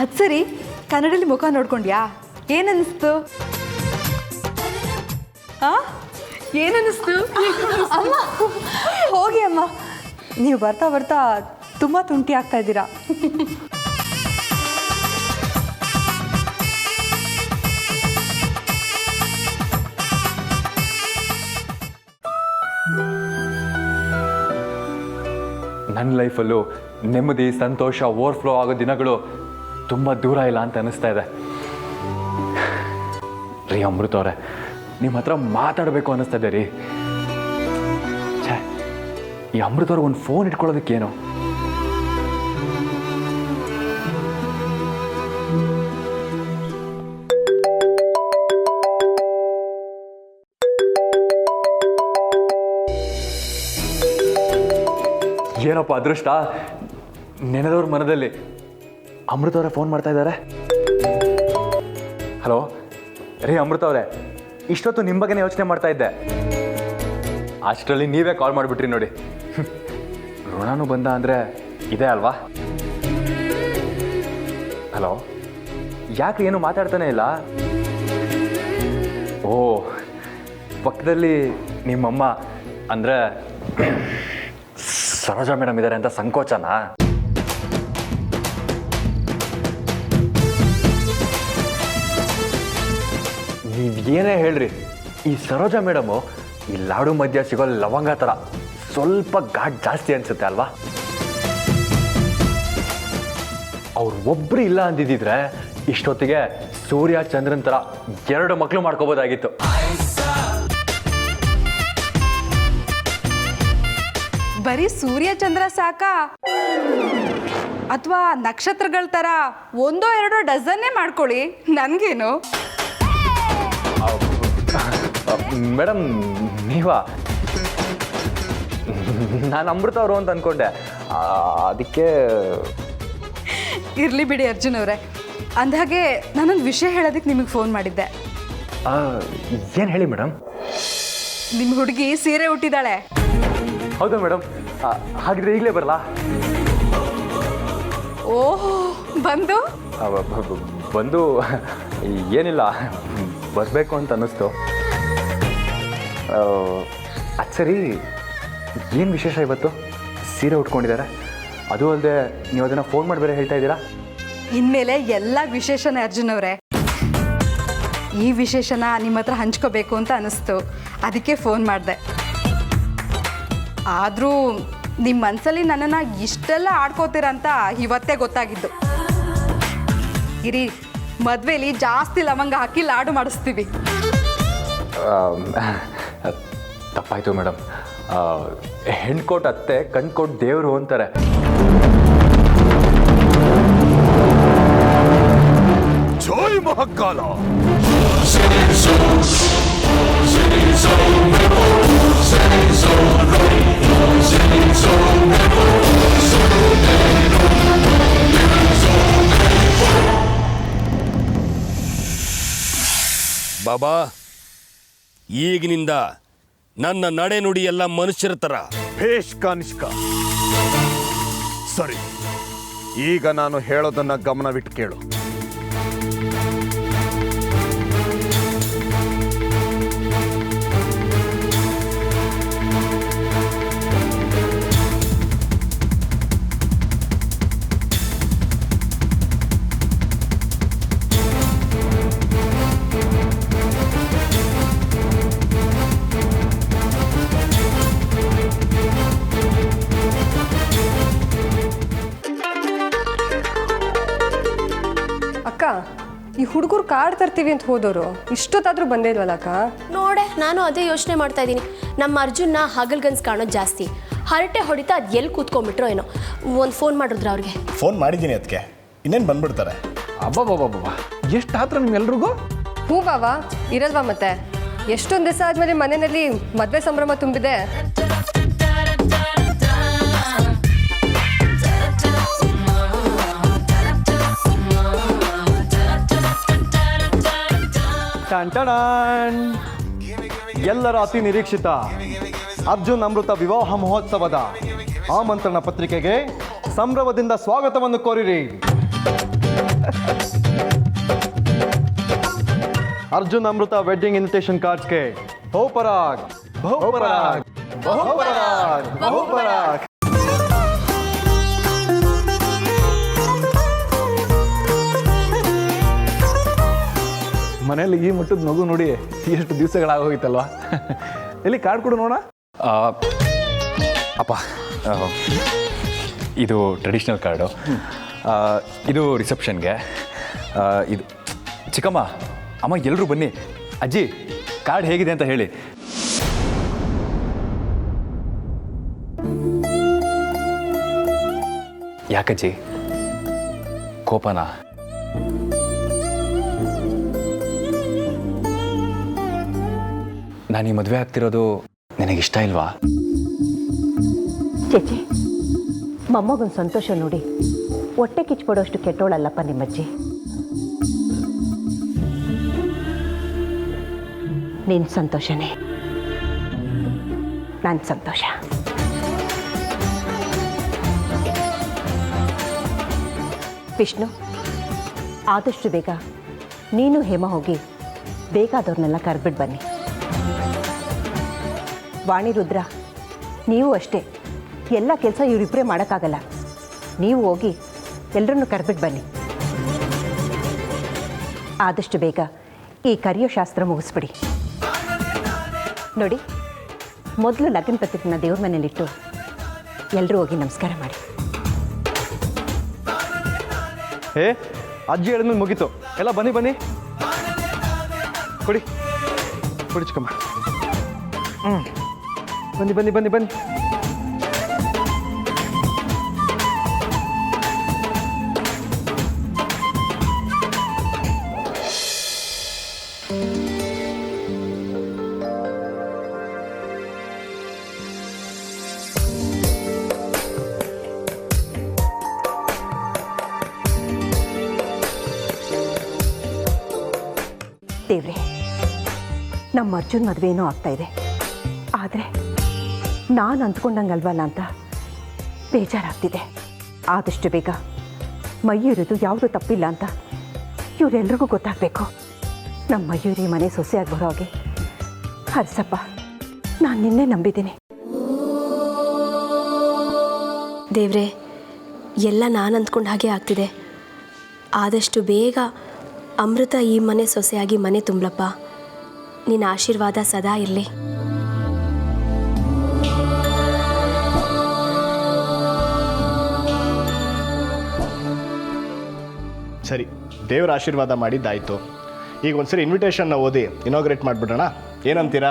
ಅದು ಸರಿ, ಕನ್ನಡಲ್ಲಿ ಮುಖ ನೋಡ್ಕೊಂಡ್ಯಾ? ಏನನ್ನಿಸ್ತು? ಏನನ್ನಿಸ್ತು? ಅಮ್ಮ ಹೋಗಿ ಅಮ್ಮ, ನೀವು ಬರ್ತಾ ಬರ್ತಾ ತುಂಬ ತುಂಟಿ ಆಗ್ತಾ ಇದ್ದೀರಾ. ನನ್ನ ಲೈಫಲ್ಲೂ ನೆಮ್ಮದಿ ಸಂತೋಷ ಓವರ್ಫ್ಲೋ ಆಗೋ ದಿನಗಳು ತುಂಬ ದೂರ ಇಲ್ಲ ಅಂತ ಅನ್ನಿಸ್ತಾ ಇದೆ. ರೀ ಅಮೃತ ಅವರೇ, ನಿಮ್ಮ ಹತ್ರ ಮಾತಾಡಬೇಕು ಅನ್ನಿಸ್ತಾ ಇದೆ ರೀ. ಛೇ, ಈ ಅಮೃತ ಅವ್ರಿಗೆ ಒಂದು ಫೋನ್ ಇಟ್ಕೊಳ್ಳೋದಕ್ಕೇನು? ಏನಪ್ಪ ಅದೃಷ್ಟ, ನೆನೆದವ್ರ ಮನದಲ್ಲಿ ಅಮೃತ ಅವರೇ ಫೋನ್ ಮಾಡ್ತಾ ಇದ್ದಾರೆ. ಹಲೋ ರೀ ಅಮೃತ ಅವರೇ, ಇಷ್ಟೊತ್ತು ನಿಮ್ಮ ಬಗ್ಗೆನೇ ಯೋಚನೆ ಮಾಡ್ತಾ ಇದ್ದೆ. ಅಷ್ಟರಲ್ಲಿ ನೀವೇ ಕಾಲ್ ಮಾಡಿಬಿಟ್ರಿ ನೋಡಿ. ಋಣನೂ ಬಂದ ಅಂದರೆ ಇದೆ ಅಲ್ವಾ? ಹಲೋ, ಯಾಕೆ ಏನು ಮಾತಾಡ್ತಾನೆ ಇಲ್ಲ? ಓ, ಪಕ್ಕದಲ್ಲಿ ನಿಮ್ಮಮ್ಮ ಅಂದರೆ ಸರೋಜಾ ಮೇಡಮ್ ಇದ್ದಾರೆ ಅಂತ ಸಂಕೋಚನಾ? ನೀವೇನೇ ಹೇಳ್ರಿ, ಈ ಸರೋಜಾ ಮೇಡಮು ಈ ಲಾಡು ಮಧ್ಯ ಸಿಗೋ ಲವಂಗ ಥರ ಸ್ವಲ್ಪ ಘಾಟ್ ಜಾಸ್ತಿ ಅನ್ಸುತ್ತೆ ಅಲ್ವಾ? ಅವ್ರು ಒಬ್ರು ಇಲ್ಲ ಅಂದಿದ್ದಿದ್ರೆ ಇಷ್ಟೊತ್ತಿಗೆ ಸೂರ್ಯ ಚಂದ್ರನ್ ಥರ 2 ಮಕ್ಕಳು ಮಾಡ್ಕೋಬೋದಾಗಿತ್ತು. ಬರೀ ಸೂರ್ಯ ಚಂದ್ರ ಸಾಕಾ? ಅಥವಾ ನಕ್ಷತ್ರಗಳ ಥರ 1-2 ಡಜನ್ನೇ ಮಾಡ್ಕೊಳ್ಳಿ, ನನಗೇನು? ಮೇಡಮ್ ನೀವಾ? ನಾನು ಅಮೃತ ಅವರು ಅಂತ ಅಂದ್ಕೊಂಡೆ, ಅದಕ್ಕೆ. ಇರಲಿ ಬಿಡಿ ಅರ್ಜುನ್ ಅವರೇ. ಅಂದಹಾಗೆ ನಾನೊಂದು ವಿಷಯ ಹೇಳೋದಕ್ಕೆ ನಿಮಗೆ ಫೋನ್ ಮಾಡಿದ್ದೆ. ಏನು ಹೇಳಿ ಮೇಡಮ್? ನಿಮ್ಮ ಹುಡುಗಿ ಸೀರೆ ಉಟ್ಟಿದ್ದಾಳೆ. ಹೌದಾ ಮೇಡಮ್? ಹಾಗಿದ್ರೆ ಈಗಲೇ ಬರಲಾ? ಓಹೋ, ಬಂದು ಏನಿಲ್ಲ, ಬರಬೇಕು ಅಂತ ಅನ್ನಿಸ್ತು. ಅದು ಸರಿ, ಏನು ವಿಶೇಷ ಇವತ್ತು? ಸೀರೆ ಉಟ್ಕೊಂಡಿದ್ದಾರೆ, ಅದು ಅಲ್ಲದೆ ನೀವು ಅದನ್ನು ಫೋನ್ ಮಾಡಿ ಬೇರೆ ಹೇಳ್ತಾ ಇದ್ದೀರಾ? ಇನ್ಮೇಲೆ ಎಲ್ಲ ವಿಶೇಷನೇ ಅರ್ಜುನ್ ಅವರೇ. ಈ ವಿಶೇಷನ ನಿಮ್ಮ ಹತ್ರ ಹಂಚ್ಕೋಬೇಕು ಅಂತ ಅನ್ನಿಸ್ತು, ಅದಕ್ಕೆ ಫೋನ್ ಮಾಡಿದೆ. ಆದರೂ ನಿಮ್ಮ ಮನಸ್ಸಲ್ಲಿ ನನ್ನನ್ನು ಇಷ್ಟೆಲ್ಲ ಆಡ್ಕೋತೀರಂತ ಇವತ್ತೇ ಗೊತ್ತಾಗಿದ್ದು. ಇರಿ, ಮದುವೆಲಿ ಜಾಸ್ತಿ ಲವಂಗ ಹಾಕಿ ಲಾಡು ಮಾಡಿಸ್ತೀವಿ. ತಪ್ಪಾಯಿತು ಮೇಡಮ್. ಹೆಣ್ಕೊಟ್ಟು ಅತ್ತೆ, ಕಣ್ಕೊಟ್ಟು ದೇವರು ಅಂತಾರೆ. ಜೈ ಮಹಾಕಾಲ. ಬಾಬಾ, ಈಗಿನಿಂದ ನನ್ನ ನಡೆ ನುಡಿ ಎಲ್ಲ ಮನುಷ್ಯರ ತರ. ಭೇಷ್ ಕನಿಷ್ಕ. ಸರಿ, ಈಗ ನಾನು ಹೇಳೋದನ್ನ ಗಮನವಿಟ್ಟು ಕೇಳು. ಈ ಹುಡುಗರು ಕಾರ್ಡ್ ತರ್ತೀವಿ ಅಂತ ಹೋದವರು ಇಷ್ಟೊತ್ತಾದ್ರೂ ಬಂದೇ ಇಲ್ವಲ್ಲ ಅಕ್ಕ? ನೋಡೆ, ನಾನು ಅದೇ ಯೋಚನೆ ಮಾಡ್ತಾ ಇದ್ದೀನಿ. ನಮ್ಮ ಅರ್ಜುನ್ನ ಹಗಲ್ಗನ್ಸ್ ಕಾಣೋದು ಜಾಸ್ತಿ. ಹರಟೆ ಹೊಡಿತಾ ಅದು ಎಲ್ಲಿ ಕೂತ್ಕೊಂಡ್ಬಿಟ್ರೋ ಏನೋ. ಒಂದು ಫೋನ್ ಮಾಡಿದ್ರು ಅವ್ರಿಗೆ. ಫೋನ್ ಮಾಡಿದ್ದೀನಿ ಅದಕ್ಕೆ, ಇನ್ನೇನು ಬಂದ್ಬಿಡ್ತಾರೆ. ಅಬ್ಬಬ್ಬಬ್ಬ, ಎಷ್ಟು ಆತ್ರ ನಿಮ್ಗೆಲ್ರಿಗೂ? ಹ್ಞೂ ಬಾವಾ, ಇರಲ್ವಾ ಮತ್ತೆ? ಎಷ್ಟೊಂದು ದಿವಸ ಆದಮೇಲೆ ಮನೆಯಲ್ಲಿ ಮದುವೆ ಸಂಭ್ರಮ ತುಂಬಿದೆ. ಎಲ್ಲರ ಅತಿ ನಿರೀಕ್ಷಿತ ಅರ್ಜುನ್ ಅಮೃತ ವಿವಾಹ ಮಹೋತ್ಸವದ ಆಮಂತ್ರಣ ಪತ್ರಿಕೆಗೆ ಸಂಭ್ರಮದಿಂದ ಸ್ವಾಗತವನ್ನು ಕೋರಿರಿ. ಅರ್ಜುನ್ ಅಮೃತ ವೆಡ್ಡಿಂಗ್ ಇನ್ವಿಟೇಷನ್ ಕಾರ್ಡ್ಸ್ಗೆ ಬಹುಪರಾಗ್ ಬಹುಪರಾಗ್ ಬಹುಪರಾಗ್ ಬಹುಪರಾಗ್. ಮನೇಲಿ ಈ ಮಟ್ಟದ ಮಗು ನೋಡಿ ಎಷ್ಟು ದಿವಸಗಳಾಗೋಗಿತ್ತಲ್ವಾ. ಎಲ್ಲಿ ಕಾರ್ಡ್ ಕೊಡು ನೋಡ. ಅಪ್ಪ ಇದು ಟ್ರೆಡಿಷ್ನಲ್ ಕಾರ್ಡು, ಇದು ರಿಸೆಪ್ಷನ್ಗೆ, ಇದು ಚಿಕ್ಕಮ್ಮ ಅಮ್ಮ ಎಲ್ಲರೂ ಬನ್ನಿ. ಅಜ್ಜಿ ಕಾರ್ಡ್ ಹೇಗಿದೆ ಅಂತ ಹೇಳಿ. ಯಾಕಜ್ಜಿ ಕೋಪನಾ? ನಾನು ಈ ಮದುವೆ ಆಗ್ತಿರೋದು ನಿನಗಿಷ್ಟ ಇಲ್ವಾ? ಚೇಚಿ, ಮೊಮ್ಮಗನ ಸಂತೋಷ ನೋಡಿ ಹೊಟ್ಟೆ ಕಿಚ್ಪಡೋಷ್ಟು ಕೆಟ್ಟೋಳಲ್ಲಪ್ಪ ನಿಮ್ಮಜ್ಜಿ. ನಿನ್ನ ಸಂತೋಷನೇ ನನ್ನ ಸಂತೋಷ. ವಿಷ್ಣು, ಆದಷ್ಟು ಬೇಗ ನೀನು ಹೇಮ ಹೋಗಿ ಬೇಕಾದವ್ರನ್ನೆಲ್ಲ ಕರೆದ್ಬಿಟ್ಟು ಬನ್ನಿ. ವಾಣಿ, ರುದ್ರ, ನೀವು ಅಷ್ಟೇ. ಎಲ್ಲ ಕೆಲಸ ಇವರಿಬ್ಬರೇ ಮಾಡೋಕ್ಕಾಗಲ್ಲ. ನೀವು ಹೋಗಿ ಎಲ್ಲರನ್ನು ಕರೆದ್ಬಿಟ್ಟು ಬನ್ನಿ. ಆದಷ್ಟು ಬೇಗ ಈ ಕರೆಯೋ ಶಾಸ್ತ್ರ ಮುಗಿಸ್ಬಿಡಿ. ನೋಡಿ, ಮೊದಲು ಲಗ್ನ ಪತ್ರಿಕೆನ ದೇವ್ರ ಮನೇಲಿಟ್ಟು ಎಲ್ಲರೂ ಹೋಗಿ ನಮಸ್ಕಾರ ಮಾಡಿ. ಹೇ, ಅಜ್ಜಿ ಹೇಳಿದ್ಮೇಲೆ ಮುಗೀತು. ಎಲ್ಲ ಬನ್ನಿ ಬನ್ನಿ, ಕೊಡಿ ಕೊಡಿ ಚಿಕ್ಕಮ್ಮ. ಬನ್ನಿ ಬನ್ನಿ ಬನ್ನಿ ಬನ್ನಿ. ದೇವ್ರೆ, ನಮ್ಮ ಅರ್ಜುನ್ ಮದುವೆ ಏನೋ ಆಗ್ತಾ ಇದೆ, ಆದರೆ ನಾನು ಅಂದ್ಕೊಂಡಂಗಲ್ವಲ್ಲ ಅಂತ ಬೇಜಾರಾಗ್ತಿದೆ. ಆದಷ್ಟು ಬೇಗ ಮಯೂರಿದು ಯಾವುದೂ ತಪ್ಪಿಲ್ಲ ಅಂತ ಇವರೆಲ್ರಿಗೂ ಗೊತ್ತಾಗಬೇಕು. ನಮ್ಮ ಮಯೂರಿ ಮನೆ ಸೊಸೆಯಾಗಿ ಬರೋ ಹಾಗೆ ಹರ್ಸಪ್ಪ, ನಾನು ನಿನ್ನೆ ನಂಬಿದ್ದೀನಿ. ದೇವ್ರೆ, ಎಲ್ಲ ನಾನು ಅಂದ್ಕೊಂಡ ಹಾಗೆ ಆಗ್ತಿದೆ. ಆದಷ್ಟು ಬೇಗ ಅಮೃತ ಈ ಮನೆ ಸೊಸೆಯಾಗಿ ಮನೆ ತುಂಬಲಪ್ಪ. ನಿನ್ನ ಆಶೀರ್ವಾದ ಸದಾ ಇರಲಿ. ಸರಿ, ದೇವರ ಆಶೀರ್ವಾದ ಮಾಡಿದ್ದಾಯಿತು. ಈಗ ಒಂದ್ಸರಿ ಇನ್ವಿಟೇಷನ್ನ ಓದಿ ಇನಾಗ್ರೇಟ್ ಮಾಡಿಬಿಡೋಣ. ಏನಂತೀರಾ?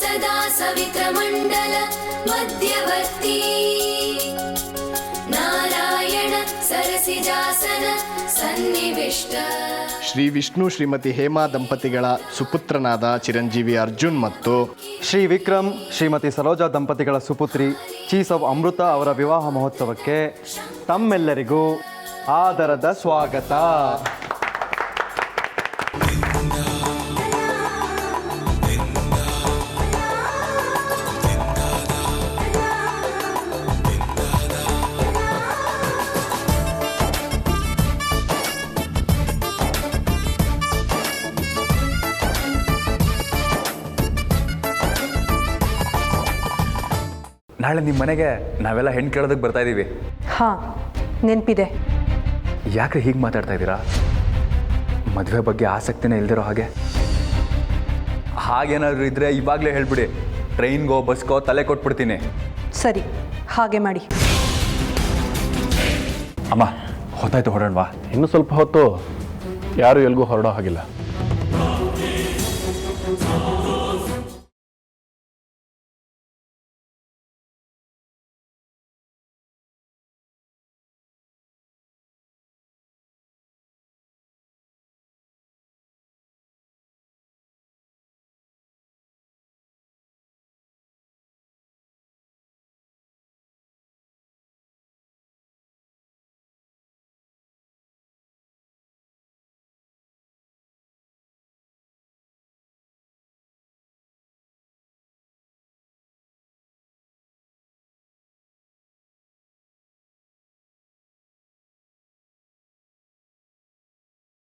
ಸದಾ ಸವಿತ್ರ ಮಂಡಲ ಮಧ್ಯವರ್ತಿ ನಾರಾಯಣ ಸರಸಿಜಾಸನ ಸನ್ನಿವಿಷ್ಟ. ಶ್ರೀ ವಿಷ್ಣು ಶ್ರೀಮತಿ ಹೇಮಾ ದಂಪತಿಗಳ ಸುಪುತ್ರನಾದ ಚಿರಂಜೀವಿ ಅರ್ಜುನ್ ಮತ್ತು ಶ್ರೀ ವಿಕ್ರಮ್ ಶ್ರೀಮತಿ ಸರೋಜಾ ದಂಪತಿಗಳ ಸುಪುತ್ರಿ ಚೀಸವ್ ಅಮೃತ ಅವರ ವಿವಾಹ ಮಹೋತ್ಸವಕ್ಕೆ ತಮ್ಮೆಲ್ಲರಿಗೂ ಆದರದ ಸ್ವಾಗತ. ನಾಳೆ ನಿಮ್ಮ ಮನೆಗೆ ನಾವೆಲ್ಲ ಹೆಣ್ಣು ಕೇಳೋದಕ್ಕೆ ಬರ್ತಾ ಇದ್ದೀವಿ. ಹಾಂ, ನೆನಪಿದೆ. ಯಾಕೆ ಹೀಗೆ ಮಾತಾಡ್ತಾ ಇದ್ದೀರಾ? ಮದುವೆ ಬಗ್ಗೆ ಆಸಕ್ತಿನೇ ಇಲ್ದಿರೋ ಹಾಗೆ. ಹಾಗೇನಾದ್ರು ಇದ್ದರೆ ಇವಾಗಲೇ ಹೇಳ್ಬಿಡಿ. ಟ್ರೈನ್ಗೋ ಬಸ್ಗೋ ತಲೆ ಕೊಟ್ಬಿಡ್ತೀನಿ. ಸರಿ, ಹಾಗೆ ಮಾಡಿ. ಅಮ್ಮ, ಹೊತ್ತಾಯ್ತು, ಹೊರಡೋಣವಾ? ಇನ್ನೂ ಸ್ವಲ್ಪ ಹೊತ್ತು ಯಾರು ಎಲ್ಗೂ ಹೊರಡೋ ಹಾಗಿಲ್ಲ.